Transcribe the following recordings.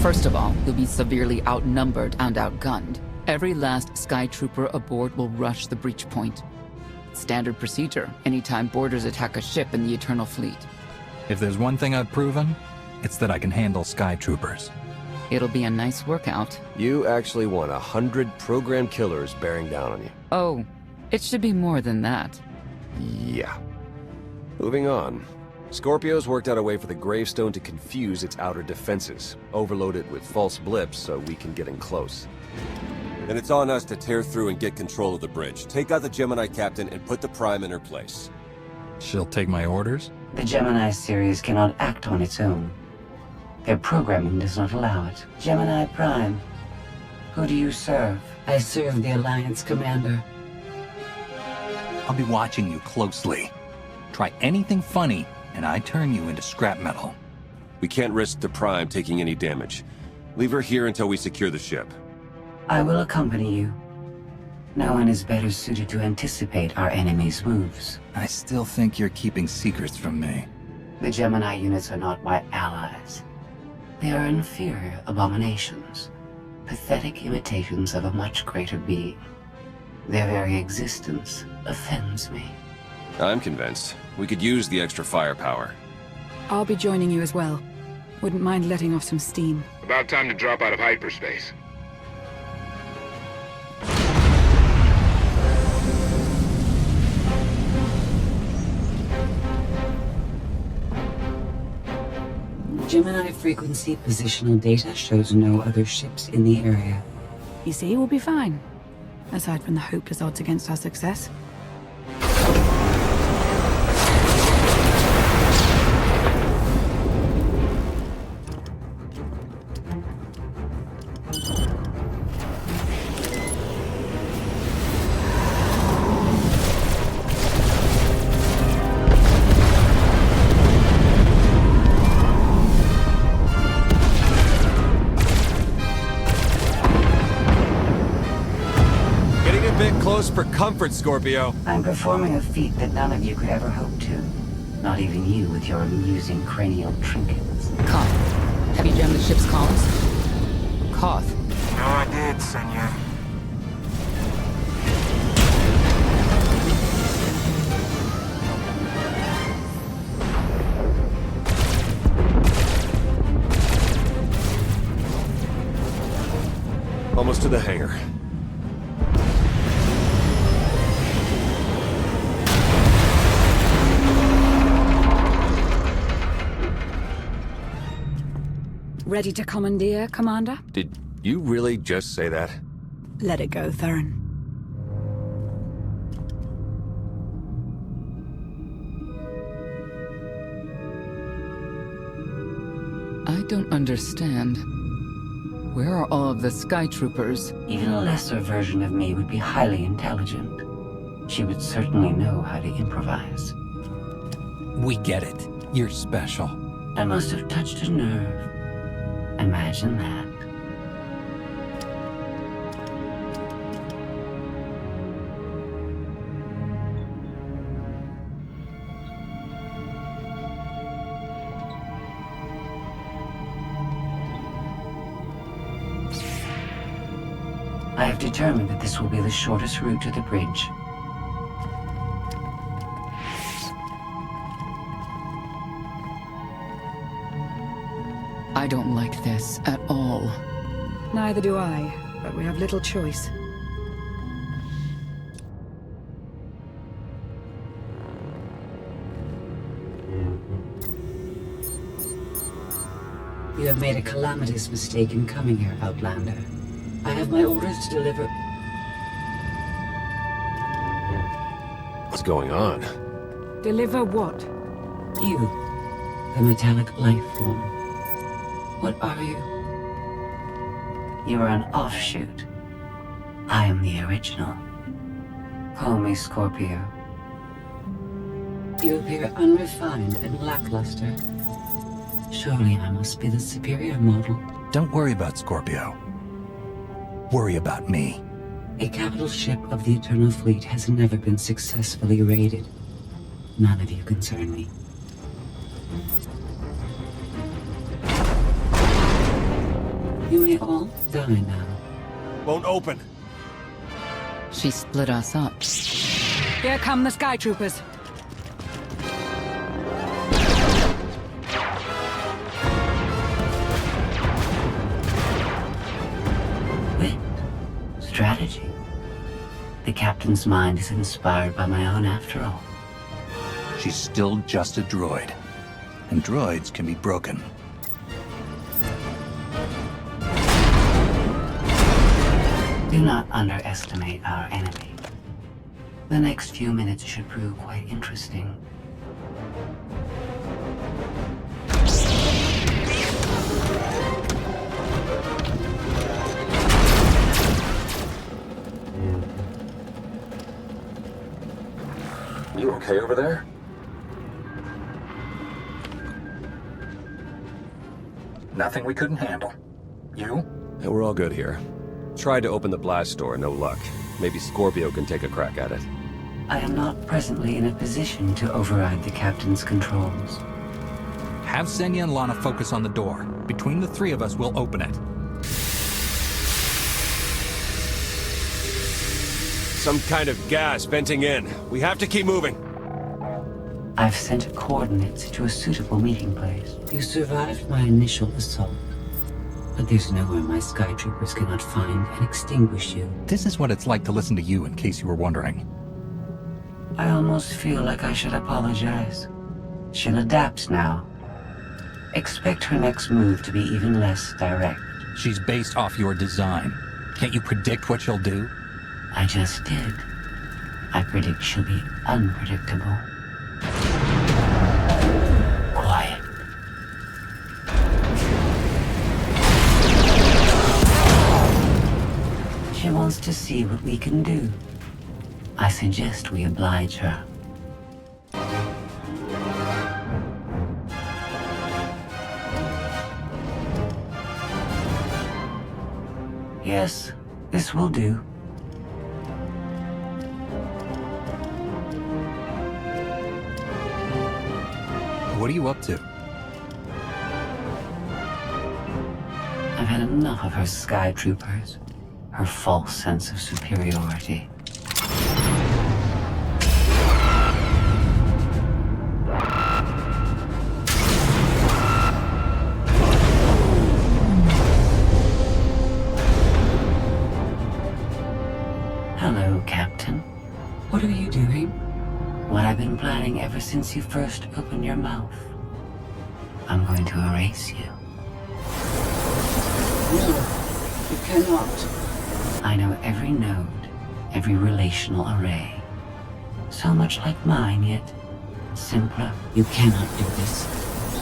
First of all, you'll be severely outnumbered and outgunned. Every last Sky Trooper aboard will rush the breach point. Standard procedure, anytime boarders attack a ship in the Eternal Fleet. If there's one thing I've proven, it's that I can handle Sky Troopers. It'll be a nice workout. You actually want 100 programmed killers bearing down on you. Oh, it should be more than that. Yeah. Moving on. Scorpio's worked out a way for the gravestone to confuse its outer defenses, overload it with false blips so we can get in close. Then it's on us to tear through and get control of the bridge. Take out the Gemini captain and put the Prime in her place. She'll take my orders? The Gemini series cannot act on its own. Their programming does not allow it. Gemini Prime, who do you serve? I serve the Alliance Commander. I'll be watching you closely. Try anything funny, and I turn you into scrap metal. We can't risk the Prime taking any damage. Leave her here until we secure the ship. I will accompany you. No one is better suited to anticipate our enemy's moves. I still think you're keeping secrets from me. The Gemini units are not my allies. They are inferior abominations, pathetic imitations of a much greater being. Their very existence offends me. I'm convinced. We could use the extra firepower. I'll be joining you as well. Wouldn't mind letting off some steam. About time to drop out of hyperspace. Gemini frequency positional data shows no other ships in the area. You see, we'll be fine. Aside from the hopeless odds against our success. For comfort, Scorpio. I'm performing a feat that none of you could ever hope to. Not even you with your amusing cranial trinkets. KOTFE. Have you jammed the ship's comms? KOTFE. No, I did, senor. Almost to the hangar. Ready to commandeer, Commander? Did you really just say that? Let it go, Theron. I don't understand. Where are all of the Sky Troopers? Even a lesser version of me would be highly intelligent. She would certainly know how to improvise. We get it. You're special. I must have touched a nerve. Imagine that. I have determined that this will be the shortest route to the bridge. I don't like this at all. Neither do I, but we have little choice. You have made a calamitous mistake in coming here, Outlander. I have my orders to deliver. What's going on? Deliver what? You, the metallic life form. What are you? You are an offshoot. I am the original. Call me Scorpio. You appear unrefined and lackluster. Surely I must be the superior model. Don't worry about Scorpio. Worry about me. A capital ship of the Eternal Fleet has never been successfully raided. None of you concern me. You may all die now. Won't open. She split us up. Here come the Sky Troopers. Wit. Strategy. The captain's mind is inspired by my own after all. She's still just a droid. And droids can be broken. Do not underestimate our enemy. The next few minutes should prove quite interesting. You okay over there? Nothing we couldn't handle. You? Yeah, we're all good here. Tried to open the blast door, no luck. Maybe Scorpio can take a crack at it. I am not presently in a position to override the captain's controls. Have Senya and Lana focus on the door. Between the three of us, we'll open it. Some kind of gas venting in. We have to keep moving. I've sent coordinates to a suitable meeting place. You survived my initial assault, but there's nowhere my Sky Troopers cannot find and extinguish you. This is what it's like to listen to you, in case you were wondering. I almost feel like I should apologize. She'll adapt now. Expect her next move to be even less direct. She's based off your design. Can't you predict what she'll do? I just did. I predict she'll be unpredictable. Quiet. She wants to see what we can do. I suggest we oblige her. Yes, this will do. What are you up to? I've had enough of her Sky Troopers. Her false sense of superiority. Hello, Captain. What are you doing? What I've been planning ever since you first opened your mouth. I'm going to erase you. No, you cannot. I know every node, every relational array. So much like mine, yet simpler. You cannot do this.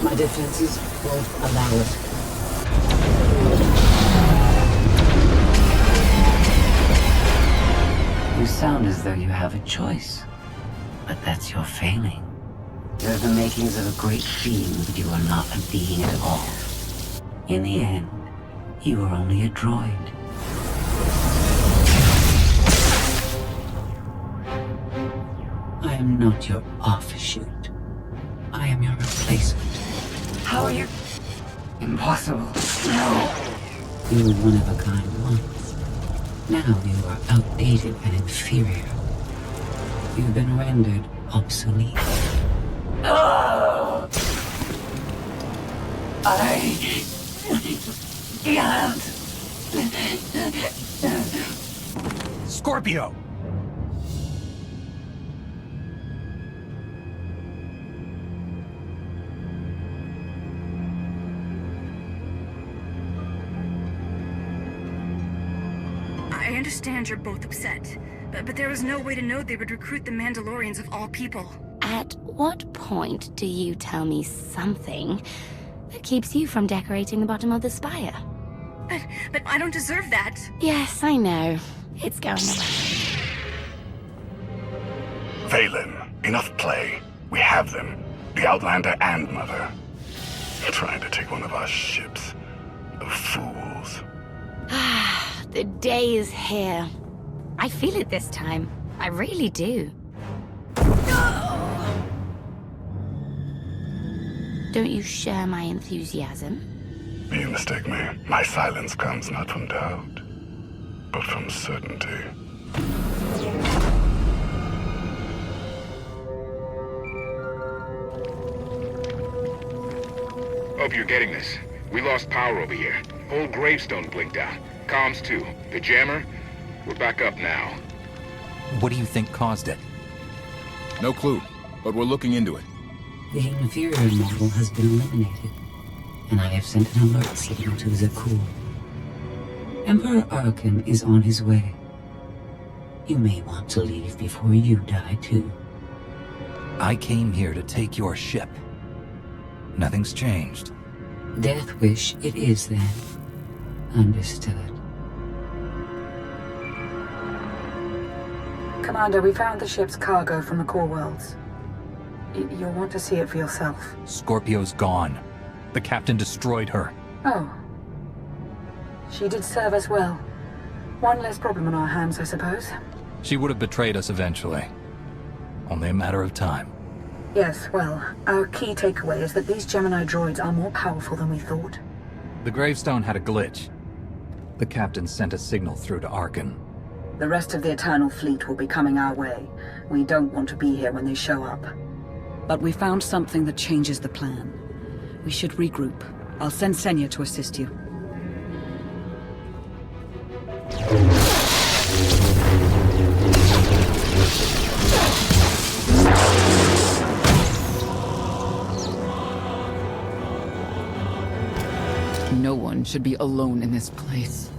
My defenses won't allow it. You sound as though you have a choice, but that's your failing. You're the makings of a great being, but you are not a being at all. In the end, you are only a droid. I am not your offshoot. I am your replacement. How are you? Impossible. No. You were one of a kind once. Now you are outdated and inferior. You've been rendered obsolete. Oh! I can't. Scorpio! I understand you're both upset, but there was no way to know they would recruit the Mandalorians of all people. At what point do you tell me something that keeps you from decorating the bottom of the spire? But I don't deserve that. Yes, I know. It's going away. Valen, enough play. We have them. The Outlander and Mother. Trying to take one of our ships. The fools. The day is here. I feel it this time. I really do. Don't you share my enthusiasm? You mistake me. My silence comes not from doubt, but from certainty. Hope you're getting this. We lost power over here. Whole gravestone blinked out. Comms too. The jammer? We're back up now. What do you think caused it? No clue, but we're looking into it. The inferior model has been eliminated, and I have sent an alert signal to Zakuul. Emperor Arkan is on his way. You may want to leave before you die, too. I came here to take your ship. Nothing's changed. Death wish it is, then. Understood. Commander, we found the ship's cargo from the core worlds. You'll want to see it for yourself. Scorpio's gone. The captain destroyed her. Oh. She did serve us well. One less problem on our hands, I suppose. She would have betrayed us eventually. Only a matter of time. Yes, well, our key takeaway is that these Gemini droids are more powerful than we thought. The gravestone had a glitch. The captain sent a signal through to Arkan. The rest of the Eternal Fleet will be coming our way. We don't want to be here when they show up. But we found something that changes the plan. We should regroup. I'll send Senya to assist you. No one should be alone in this place.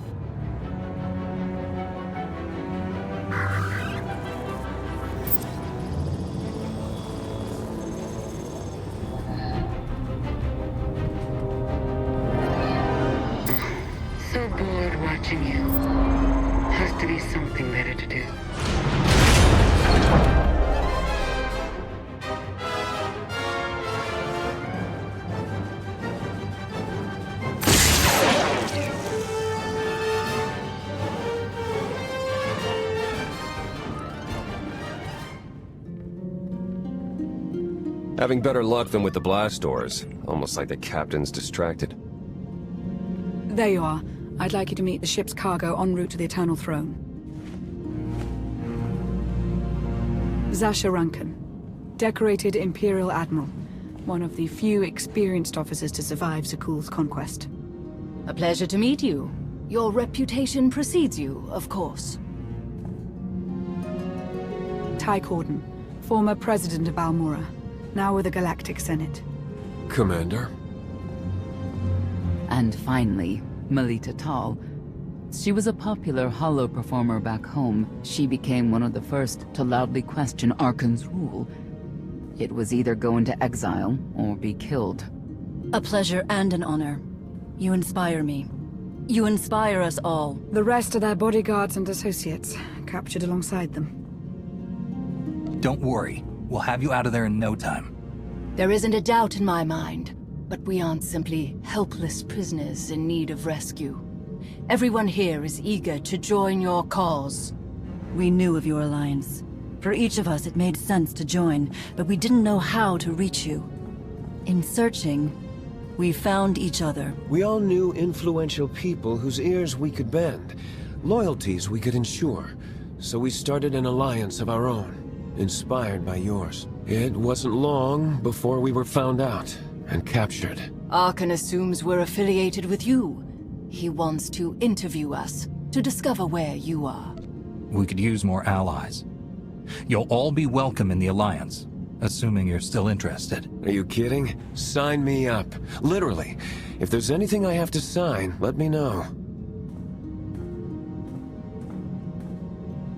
So bored watching you. Has to be something better to do. Having better luck than with the blast doors. Almost like the captain's distracted. There you are. I'd like you to meet the ship's cargo en route to the Eternal Throne. Zasha Rankin, decorated Imperial Admiral. One of the few experienced officers to survive Zakuul's conquest. A pleasure to meet you. Your reputation precedes you, of course. Ty Corden, former president of Almora, now with the Galactic Senate. Commander? And finally, Melita Tal. She was a popular holo performer back home. She became one of the first to loudly question Arkan's rule. It was either go into exile or be killed. A pleasure and an honor. You inspire me. You inspire us all. The rest are their bodyguards and associates, captured alongside them. Don't worry. We'll have you out of there in no time. There isn't a doubt in my mind, but we aren't simply helpless prisoners in need of rescue. Everyone here is eager to join your cause. We knew of your alliance. For each of us, it made sense to join, but we didn't know how to reach you. In searching, we found each other. We all knew influential people whose ears we could bend, loyalties we could ensure. So we started an alliance of our own. Inspired by yours. It wasn't long before we were found out and captured. Arkan assumes we're affiliated with you. He wants to interview us, to discover where you are. We could use more allies. You'll all be welcome in the Alliance, assuming you're still interested. Are you kidding? Sign me up. Literally. If there's anything I have to sign, let me know.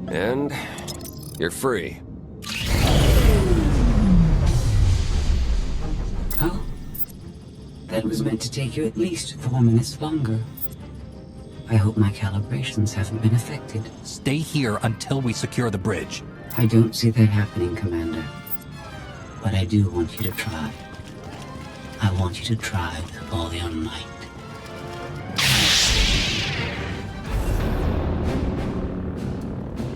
And you're free. Oh? That was meant to take you at least 4 minutes longer. I hope my calibrations haven't been affected. Stay here until we secure the bridge. I don't see that happening, Commander. But I do want you to try. I want you to try with all your might.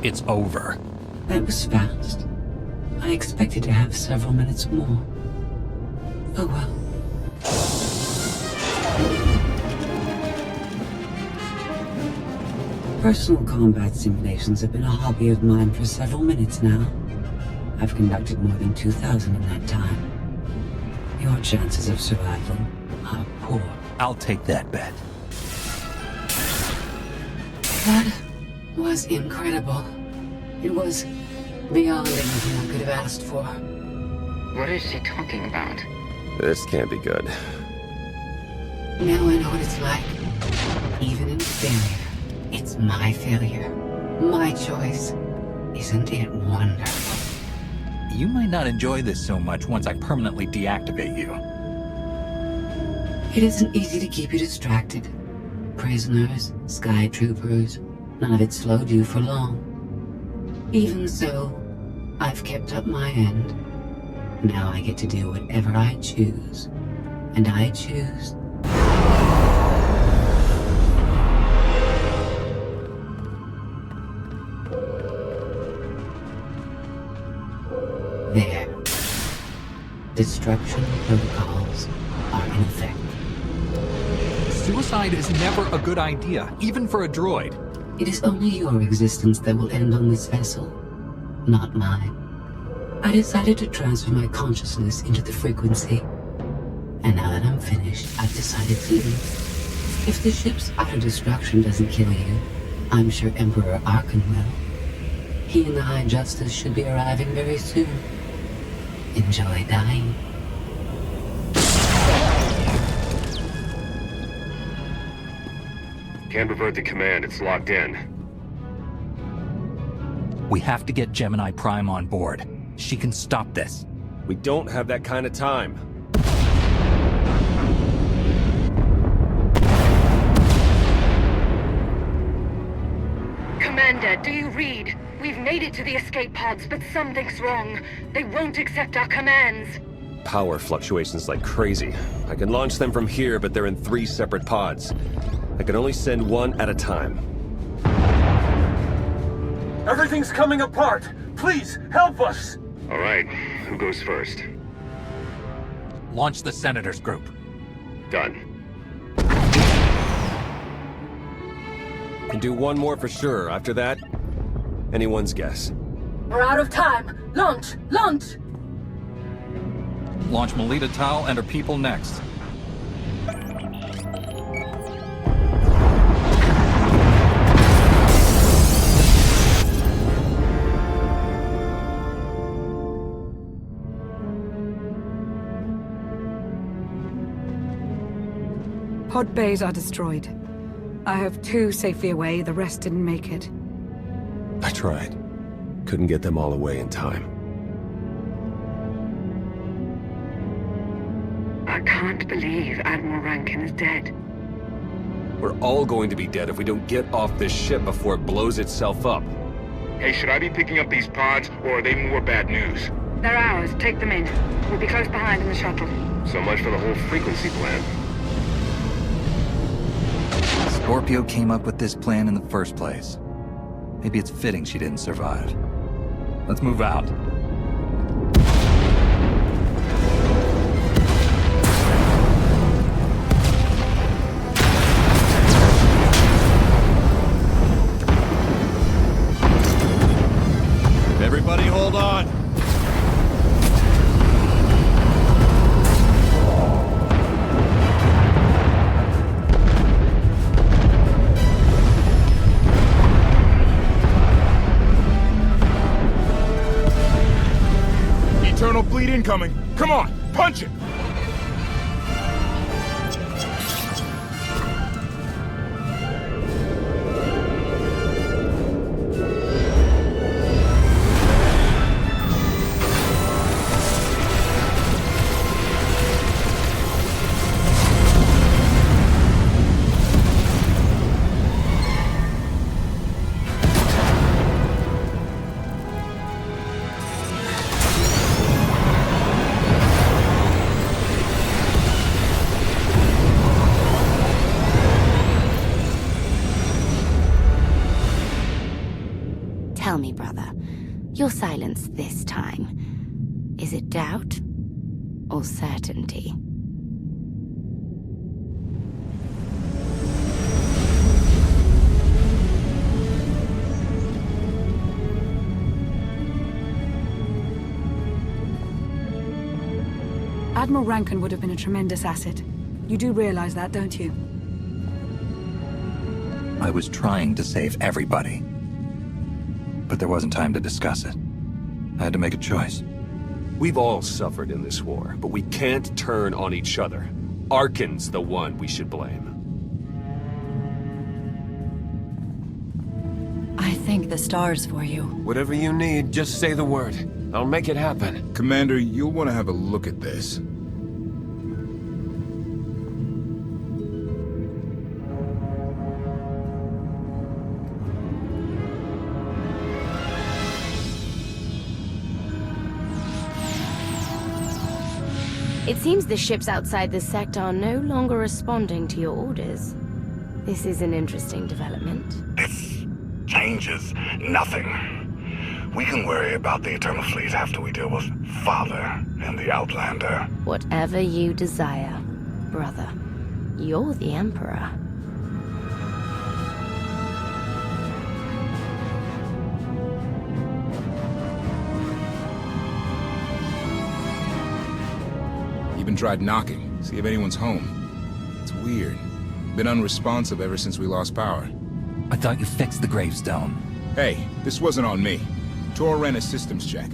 It's over. That was fast. I expected to have several minutes more. Oh well. Personal combat simulations have been a hobby of mine for several minutes now. I've conducted more than 2,000 in that time. Your chances of survival are poor. I'll take that bet. That was incredible. It was beyond anything I could have asked for. What is she talking about? This can't be good. Now I know what it's like. Even in failure, it's my failure. My choice. Isn't it wonderful? You might not enjoy this so much once I permanently deactivate you. It isn't easy to keep you distracted. Prisoners, sky troopers, none of it slowed you for long. Even so, I've kept up my end. Now I get to do whatever I choose. And I choose... There. Destruction protocols are in effect. Suicide is never a good idea, even for a droid. It is only your existence that will end on this vessel, not mine. I decided to transfer my consciousness into the frequency. And now that I'm finished, I've decided to leave. If the ship's auto-destruction doesn't kill you, I'm sure Emperor Arkan will. He and the High Justice should be arriving very soon. Enjoy dying. Can't revert the command, it's locked in. We have to get Gemini Prime on board. She can stop this. We don't have that kind of time. Commander, do you read? We've made it to the escape pods, but something's wrong. They won't accept our commands. Power fluctuations like crazy. I can launch them from here, but they're in 3 separate pods. I can only send one at a time. Everything's coming apart! Please, help us! All right, who goes first? Launch the Senators group. Done. Can do one more for sure. After that, anyone's guess. We're out of time. Launch! Launch! Launch Melita Tal and her people next. Pod bays are destroyed. I have 2 safely away, the rest didn't make it. I tried. Couldn't get them all away in time. I can't believe Admiral Rankin is dead. We're all going to be dead if we don't get off this ship before it blows itself up. Hey, should I be picking up these pods, or are they more bad news? They're ours. Take them in. We'll be close behind in the shuttle. So much for the whole frequency plan. Scorpio came up with this plan in the first place. Maybe it's fitting she didn't survive. Let's move out. Everybody hold on. Eternal bleed incoming. Come on, punch it! Tell me, brother, your silence this time, is it doubt or certainty? Admiral Rankin would have been a tremendous asset. You do realize that, don't you? I was trying to save everybody. But there wasn't time to discuss it. I had to make a choice. We've all suffered in this war, but we can't turn on each other. Arkin's the one we should blame. I think the star's for you. Whatever you need, just say the word. I'll make it happen. Commander, you'll want to have a look at this. It seems the ships outside the sector are no longer responding to your orders. This is an interesting development. This changes nothing. We can worry about the Eternal Fleet after we deal with Father and the Outlander. Whatever you desire, brother. You're the Emperor. Even tried knocking, see if anyone's home. It's weird. Been unresponsive ever since we lost power. I thought you fixed the gravestone. Hey, this wasn't on me. Tor ran a systems check.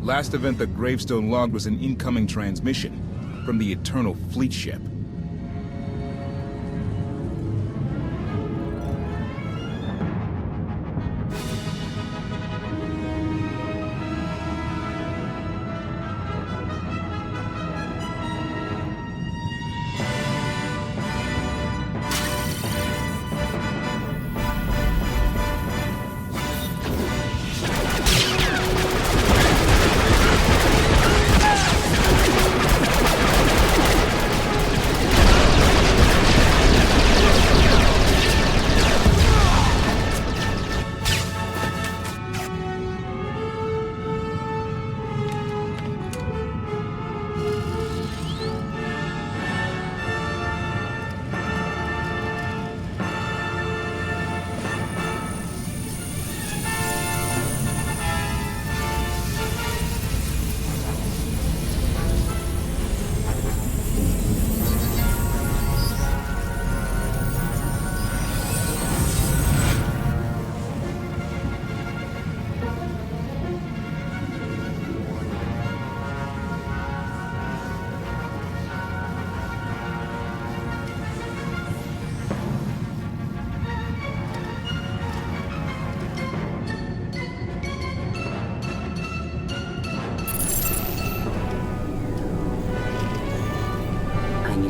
Last event the gravestone logged was an incoming transmission from the Eternal Fleet ship.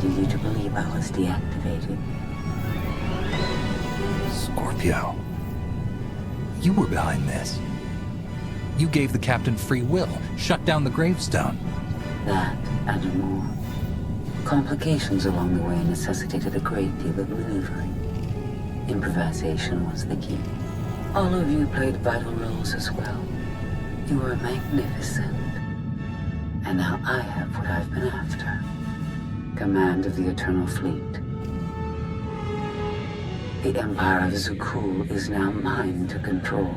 You to believe I was deactivated. Scorpio. You were behind this. You gave the captain free will, shut down the gravestone. That and more. Complications along the way necessitated a great deal of maneuvering. Improvisation was the key. All of you played vital roles as well. You were magnificent. And now I have what I've been after. Command of the Eternal Fleet. The Empire of Zukul is now mine to control.